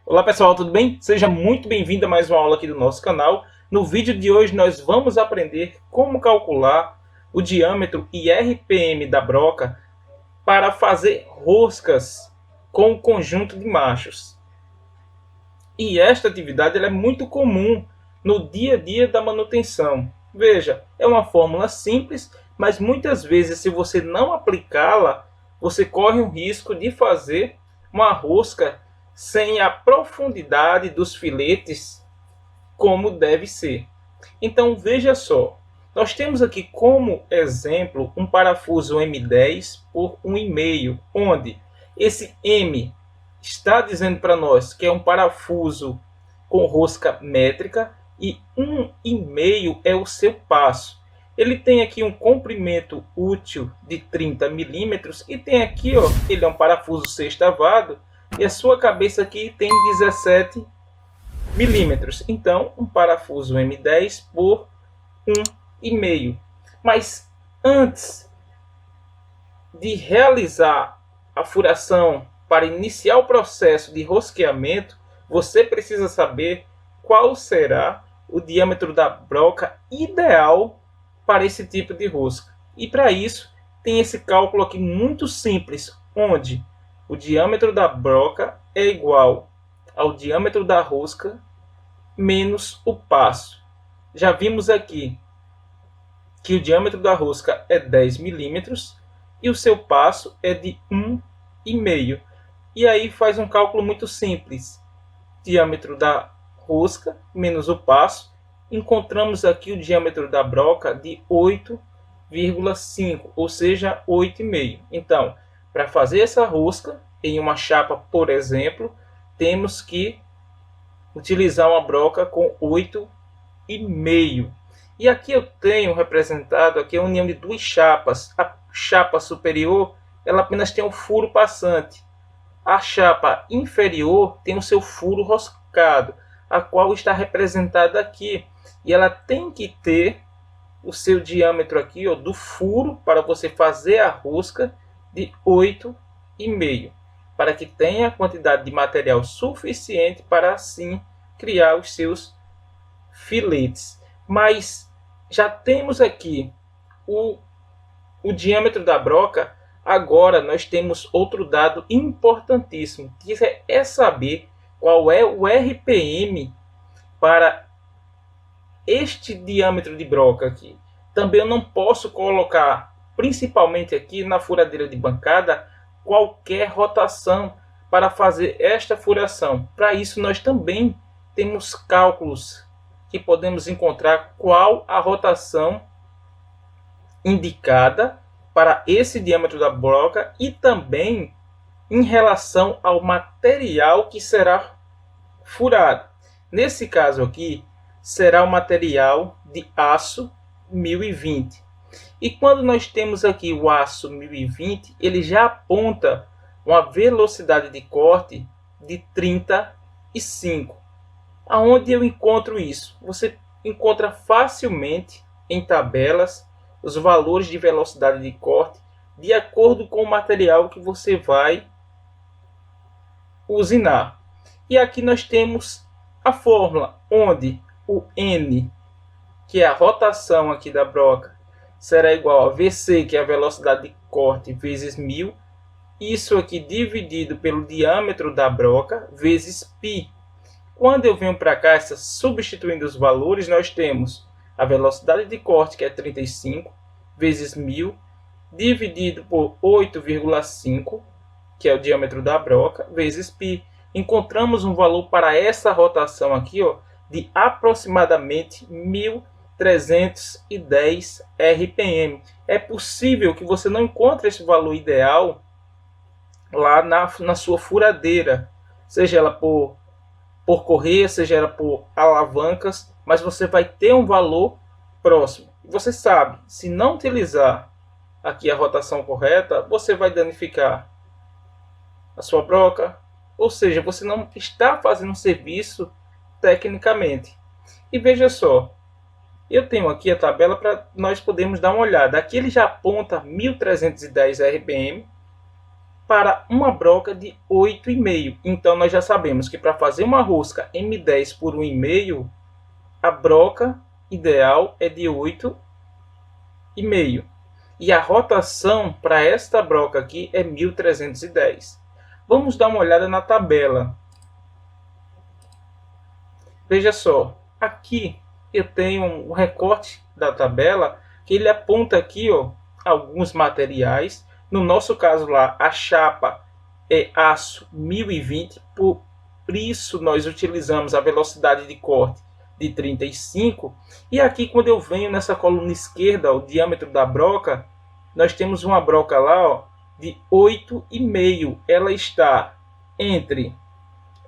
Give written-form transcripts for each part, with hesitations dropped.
Olá pessoal, tudo bem? Seja muito bem-vindo a mais uma aula aqui do nosso canal. No vídeo de hoje nós vamos aprender como calcular o diâmetro e RPM da broca para fazer roscas com o conjunto de machos. E esta atividade ela é muito comum no dia a dia da manutenção. Veja, é uma fórmula simples, mas muitas vezes se você não aplicá-la, você corre o risco de fazer uma rosca sem a profundidade dos filetes como deve ser. Então veja só, nós temos aqui como exemplo um parafuso M10 por 1,5, onde esse M está dizendo para nós que é um parafuso com rosca métrica e 1,5 é o seu passo. Ele tem aqui um comprimento útil de 30 milímetros e tem aqui, ó, ele é um parafuso sextavado e a sua cabeça aqui tem 17 milímetros. Então, um parafuso M10 por 1,5. Mas antes de realizar a furação para iniciar o processo de rosqueamento, você precisa saber qual será o diâmetro da broca ideal para esse tipo de rosca. E para isso, tem esse cálculo aqui muito simples, onde o diâmetro da broca é igual ao diâmetro da rosca menos o passo. Já vimos aqui que o diâmetro da rosca é 10 milímetros e o seu passo é de 1,5. E aí faz um cálculo muito simples. Diâmetro da rosca menos o passo. Encontramos aqui o diâmetro da broca de 8,5, ou seja, 8,5. Então, para fazer essa rosca em uma chapa, por exemplo, temos que utilizar uma broca com 8,5. E aqui eu tenho representado aqui a união de duas chapas. A chapa superior ela apenas tem um furo passante. A chapa inferior tem o seu furo roscado, a qual está representada aqui. E ela tem que ter o seu diâmetro aqui, ó, do furo para você fazer a rosca de 8,5, para que tenha a quantidade de material suficiente para assim criar os seus filetes. Mas já temos aqui o diâmetro da broca. Agora nós temos outro dado importantíssimo, que é saber qual é o RPM para este diâmetro de broca aqui. Também eu não posso colocar, principalmente aqui na furadeira de bancada, qualquer rotação para fazer esta furação. Para isso nós também temos cálculos que podemos encontrar qual a rotação indicada para esse diâmetro da broca e também em relação ao material que será furado. Nesse caso aqui, será o material de aço 1020. E quando nós temos aqui o aço 1020, ele já aponta uma velocidade de corte de 35. Aonde eu encontro isso? Você encontra facilmente em tabelas os valores de velocidade de corte de acordo com o material que você vai usinar. E aqui nós temos a fórmula, onde o N, que é a rotação aqui da broca, será igual a VC, que é a velocidade de corte, vezes 1000. Isso aqui dividido pelo diâmetro da broca, vezes π. Quando eu venho para cá, substituindo os valores, nós temos a velocidade de corte, que é 35, vezes 1000, dividido por 8,5, que é o diâmetro da broca, vezes π. Encontramos um valor para essa rotação aqui, ó, de aproximadamente 1.310 RPM. É possível que você não encontre esse valor ideal lá na sua furadeira, seja ela por correia, seja ela por alavancas, mas você vai ter um valor próximo. Você sabe, se não utilizar aqui a rotação correta, você vai danificar a sua broca, ou seja, você não está fazendo um serviço tecnicamente. E veja só, eu tenho aqui a tabela para nós podermos dar uma olhada. Aqui ele já aponta 1.310 RPM, para uma broca de 8,5. Então nós já sabemos que para fazer uma rosca M10 por 1,5, a broca ideal é de 8,5. E a rotação para esta broca aqui é 1310. Vamos dar uma olhada na tabela. Veja só, aqui eu tenho um recorte da tabela que ele aponta aqui, ó, alguns materiais. No nosso caso lá, a chapa é aço 1020, por isso nós utilizamos a velocidade de corte de 35. E aqui, quando eu venho nessa coluna esquerda, o diâmetro da broca, nós temos uma broca lá, ó, de 8,5. Ela está entre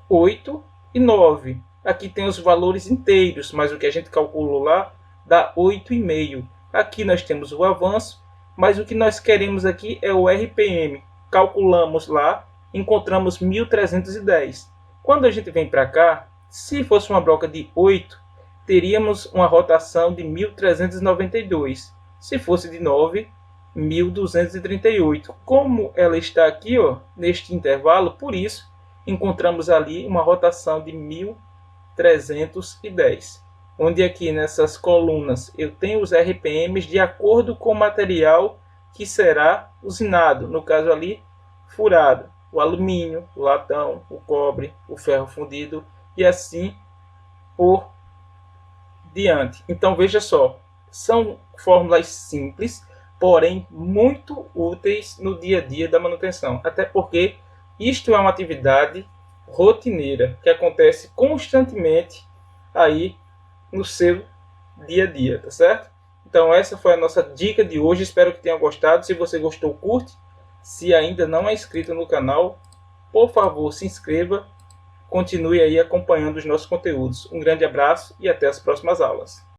8 e 9. Aqui tem os valores inteiros, mas o que a gente calculou lá dá 8,5. Aqui nós temos o avanço, mas o que nós queremos aqui é o RPM. Calculamos lá, encontramos 1310. Quando a gente vem para cá, se fosse uma broca de 8, teríamos uma rotação de 1392. Se fosse de 9, 1238. Como ela está aqui, ó, neste intervalo, por isso encontramos ali uma rotação de 1310. Onde aqui nessas colunas eu tenho os RPMs de acordo com o material que será usinado. No caso ali, furado. O alumínio, o latão, o cobre, o ferro fundido e assim por diante. Então veja só, são fórmulas simples, porém muito úteis no dia a dia da manutenção. Até porque isto é uma atividade rotineira que acontece constantemente aí no seu dia a dia, tá certo? Então essa foi a nossa dica de hoje, espero que tenha gostado. Se você gostou, curte. Se ainda não é inscrito no canal, por favor, se inscreva. Continue aí acompanhando os nossos conteúdos. Um grande abraço e até as próximas aulas.